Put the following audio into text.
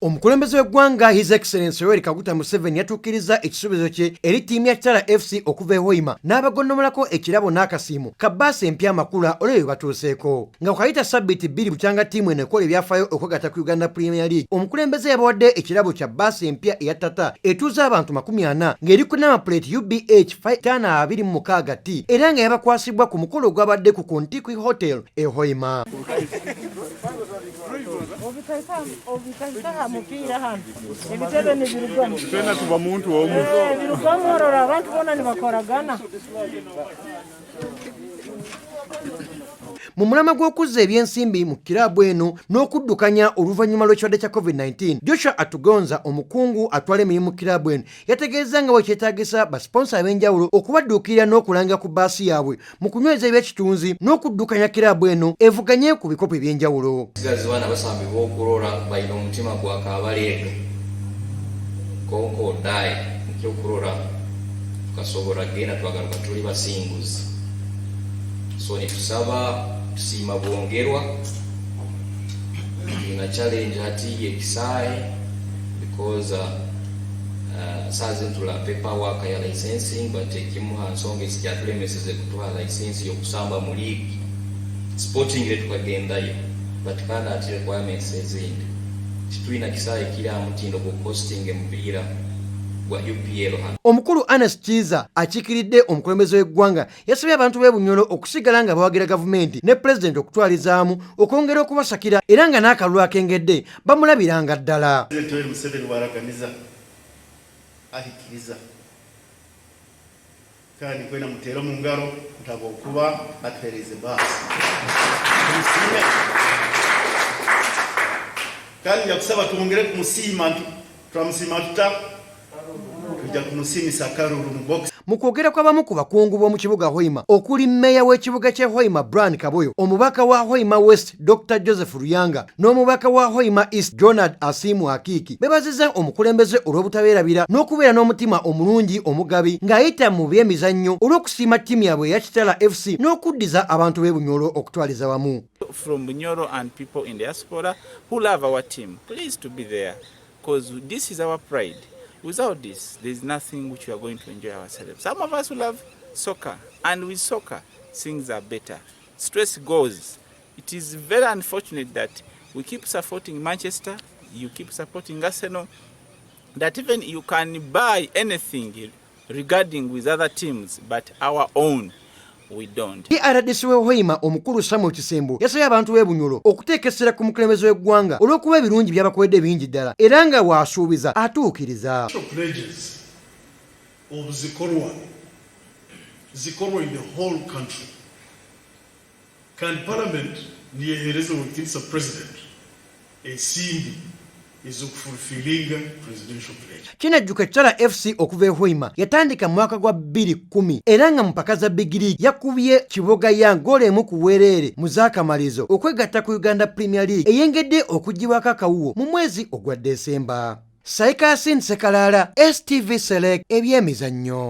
Omukulembeze w'eggwanga His Excellency Yoweri Kaguta Museveni yatuukiriza ekisuubizo kye eri ttiimu ya Kitara FC okuva e Hoima n'abagonnomolako ekirabo n'akasiimo ka bbaasi empya amakula olw'ebyo batuuseeko. Nga kayita ssabbiiti bbiri bukyanga ttiimu eno ekola ebyafaayo okwegatta ku Uganda Premier League, omukulembeze yabawadde ekirabo kya bbaasi empya eya Tata etuuza abantu 40 ng'eri ku namapuleeti UBH 526 T era nga yabakwasibwa ku mukolo ogwabadde ku Kontikwi Hotel e Hoima. Mupira hano ebitebe ni birugamu tena tuba muntu omu birugamu orora abantu bona ni bakoragana. Mu mulama gw'okuzza ebyensimbi mu kiraabu eno n'okuddukanya oluvannyuma lw'ekirwadde kya COVID-19, Joshua Atugonza, omukungu atwala emirimu mu kiraabu eno, yategeeza nga bwekyetaagisa basponsa ab'enjawulo okubadduukirira n'okulanga ku bbaasi yaabwe mu kunyweza ebyekitunzi n'okuddukanya kiraabu eno evuganye ku bikopo eby'enjawulo. Baana basambibwa okulola balina omutima gwakabaleedo konko ddayi ekyokulola tukasobola genda twagaluka tuli basinguzi. So nitusaba tusiima bwongerwa ina challenge hati ekisaayi because sazintula paperwork ya licensing but ekimuha nsonga ekikyatulemeseze kutwala license y'okusamba mu league sporting tukagendayo but kandi ati requirements ezindi kitulina kisaayi kiri amutindo ku costing emupiira gwa UPL. Omukulu Anas Kiza akikiridde omukulembeze w'eggwanga yasabye abantu b'e Bunyoro okusigala nga bawagira gavumenti ne pulezidenti okutwalizaamu okwongera okubasakira era nga n'akalulu akengedde bamulabiranga ddala. Pulezidenti Museveni bw'alaganiza ahikiriza kandi kwena muteera mu ngalo mutaba okuba atuheereze baasi kandi njakusaba twongere kumusiima twamusiima tuta mu kwogera kw'abamu ku bakungu b'omu kibuga Hoima okuli mmeeya w'ekibuga ky'e Hoima Brian Kaboyo, omubaka wa Hoima West Dr. Joseph Ruyanga n'omubaka wa Hoima East Jonad Asimu Hakiki beebazizza omukulembeze olw'obutabeerabira n'okubeera n'omutima omulungi omugabi ng'ayita mu by'emizannyo olw'okusiima ttiimu yaabwe eya Kitara FC n'okuddiza abantu b'e Bunyoro okutwaliza wamu. From Bunyoro and people in diaspora who love our team, please to be there because this is our pride. Without this, there is nothing which we are going to enjoy ourselves. Some of us will love soccer, and with soccer, things are better. Stress goes. It is very unfortunate that we keep supporting Manchester, you keep supporting Arsenal, that even you can buy anything regarding with other teams, but our own, we don't. RDC w'e Hoima omukulu Samuel Kisembo yasabye abantu b'e Bunyoro okuteekesera ku mukulembeze w'eggwanga olw'okuba ebirungi by'abakoledde bingi ddala era nga bw'asuubiza atuukiriza. Pledges of zikorwa in the whole country. Kandi parliament niyehereze wekitisa president esimbi ez'okufulfillinga presidential pledge. Kinajjuka Kitara FC okuva e Hoima yatandika mu mwaka gwa 2010 era nga mu mpaka za Big League yakubye Kiboga ya ngole emu ku bwereere mu zaakamalizo okwegatta ku Uganda Premier League eyengedde okuggyibwako akawuwo mu mwezi ogwa Desemba. Saikasin Sekalala, STV Select ebyemizannyo.